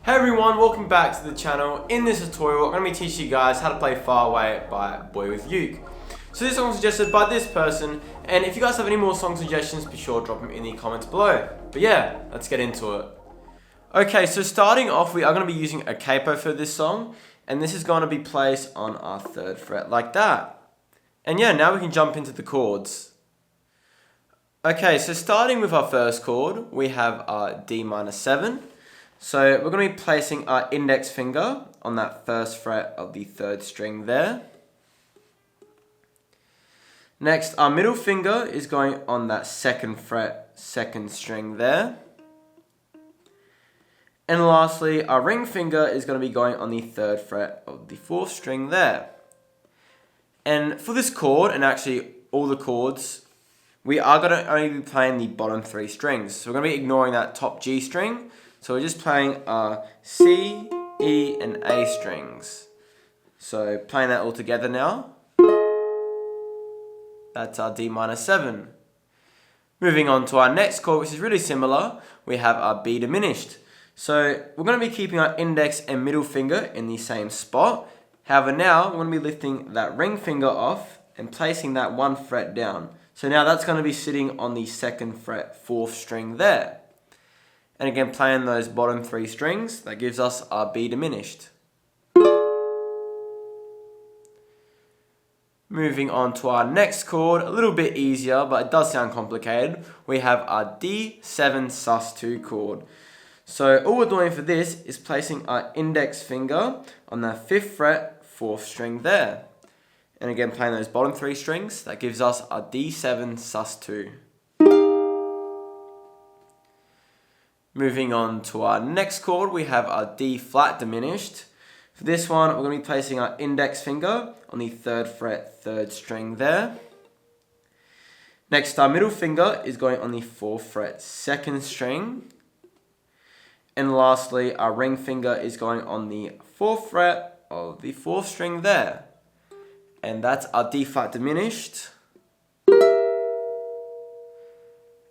Hey everyone, welcome back to the channel. In this tutorial, I'm going to be teaching you guys how to play Far Away by BoyWithUke. So this song was suggested by this person, and if you guys have any more song suggestions, be sure to drop them in the comments below. But yeah, let's get into it. Okay, so starting off, we are going to be using a capo for this song, and this is going to be placed on our 3rd fret like that. And yeah, now we can jump into the chords. Okay, so starting with our first chord, we have our D minor 7. So we're going to be placing our index finger on that 1st fret of the 3rd string there. Next, our middle finger is going on that 2nd fret, 2nd string there. And lastly, our ring finger is going to be going on the 3rd fret of the 4th string there. And for this chord, and actually all the chords, we are going to only be playing the bottom 3 strings. So we're going to be ignoring that top G string. So we're just playing our C, E, and A strings. So playing that all together now. That's our D minor 7. Moving on to our next chord, which is really similar, we have our B diminished. So we're going to be keeping our index and middle finger in the same spot. However, now we're going to be lifting that ring finger off and placing that 1 fret down. So now that's going to be sitting on the 2nd fret, 4th string there. And again, playing those bottom 3 strings, that gives us our B diminished. Moving on to our next chord, a little bit easier, but it does sound complicated. We have our D7 sus2 chord. So all we're doing for this is placing our index finger on that 5th fret, 4th string there. And again, playing those bottom 3 strings, that gives us our D7 sus2. Moving on to our next chord, we have our D flat diminished. For this one, we're going to be placing our index finger on the 3rd fret, 3rd string there. Next, our middle finger is going on the 4th fret, 2nd string. And lastly, our ring finger is going on the 4th fret of the 4th string there. And that's our D flat diminished.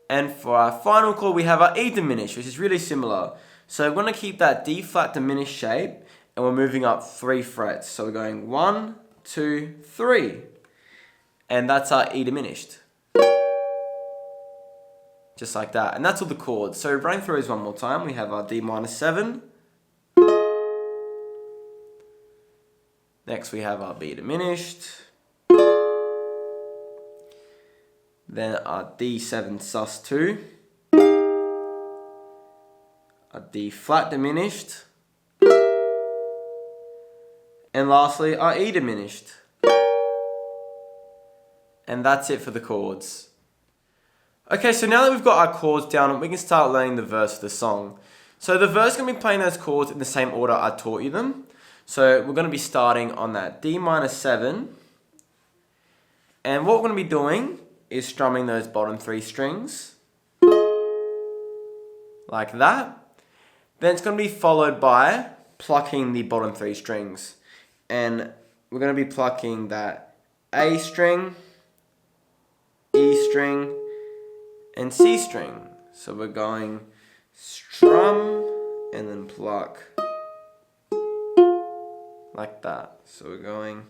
And for our final chord, we have our E diminished, which is really similar. So we're going to keep that D flat diminished shape, and we're moving up 3 frets. So we're going 1, 2, 3. And that's our E diminished. Just like that. And that's all the chords. So running through these one more time, we have our D minor 7. Next we have our B diminished. Then our D7 sus2, our D flat diminished, and lastly our E diminished. And that's it for the chords. Okay, so now that we've got our chords down, we can start learning the verse of the song. So the verse is going to be playing those chords in the same order I taught you them. So we're going to be starting on that D minor 7, and what we're going to be doing is strumming those bottom 3 strings like that. Then it's going to be followed by plucking the bottom 3 strings, and we're going to be plucking that A string, E string, and C string. So we're going strum and then pluck like that. So we're going.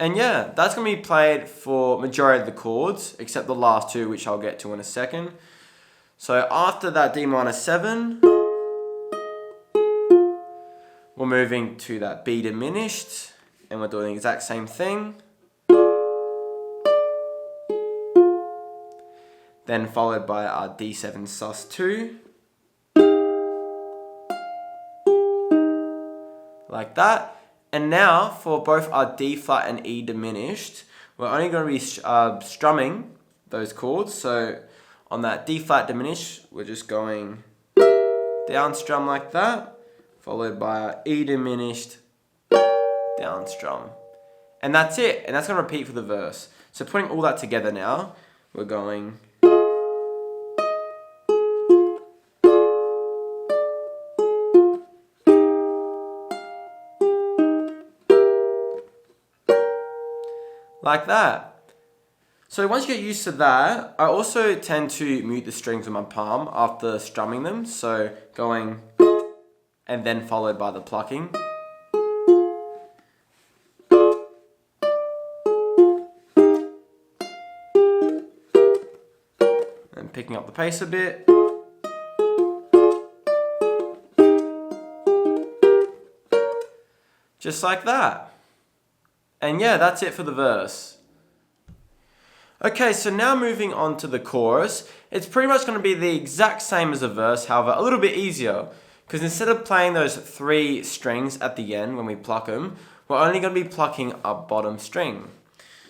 And yeah, that's going to be played for majority of the chords, except the last 2, which I'll get to in a second. So after that D minor 7, we're moving to that B diminished, and we're doing the exact same thing. Then followed by our D7 sus2. Like that. And now, for both our D flat and E diminished, we're only going to be strumming those chords. So on that D flat diminished, we're just going down strum like that, followed by our E diminished, down strum. And that's it. And that's going to repeat for the verse. So putting all that together now, we're going. Like that. So once you get used to that, I also tend to mute the strings with my palm after strumming them. So going and then followed by the plucking. And picking up the pace a bit. Just like that. And yeah, that's it for the verse. Okay, so now moving on to the chorus. It's pretty much going to be the exact same as a verse, however, a little bit easier. Because instead of playing those 3 strings at the end when we pluck them, we're only going to be plucking a bottom string.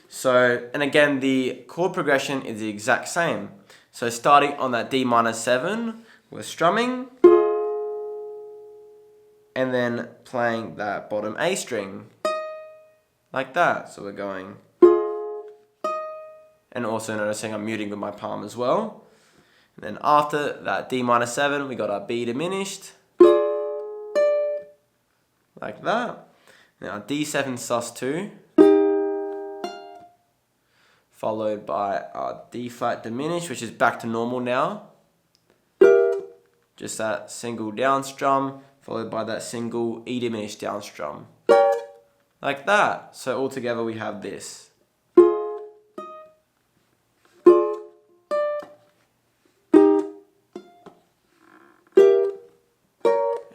So, and again, the chord progression is the exact same. So starting on that D minor 7, we're strumming. And then playing that bottom A string. Like that. So we're going. And also noticing I'm muting with my palm as well. And then after that D minor 7, we got our B diminished. Like that. Now D7 sus2. Followed by our D flat diminished, which is back to normal now. Just that single down strum, followed by that single E diminished down strum. Like that. So all together we have this.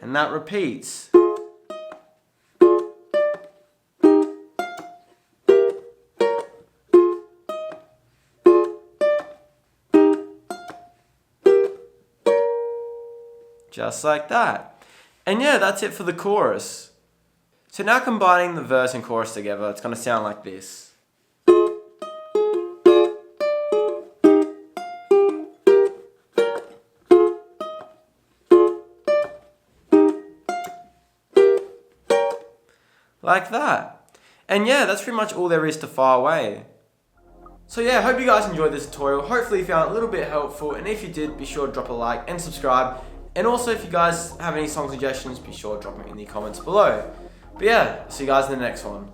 And that repeats. Just like that. And yeah, that's it for the chorus. So now combining the verse and chorus together, it's going to sound like this. Like that. And yeah, that's pretty much all there is to Far Away. So yeah, I hope you guys enjoyed this tutorial. Hopefully you found it a little bit helpful, and if you did, be sure to drop a like and subscribe. And also if you guys have any song suggestions, be sure to drop them in the comments below. But yeah, see you guys in the next one.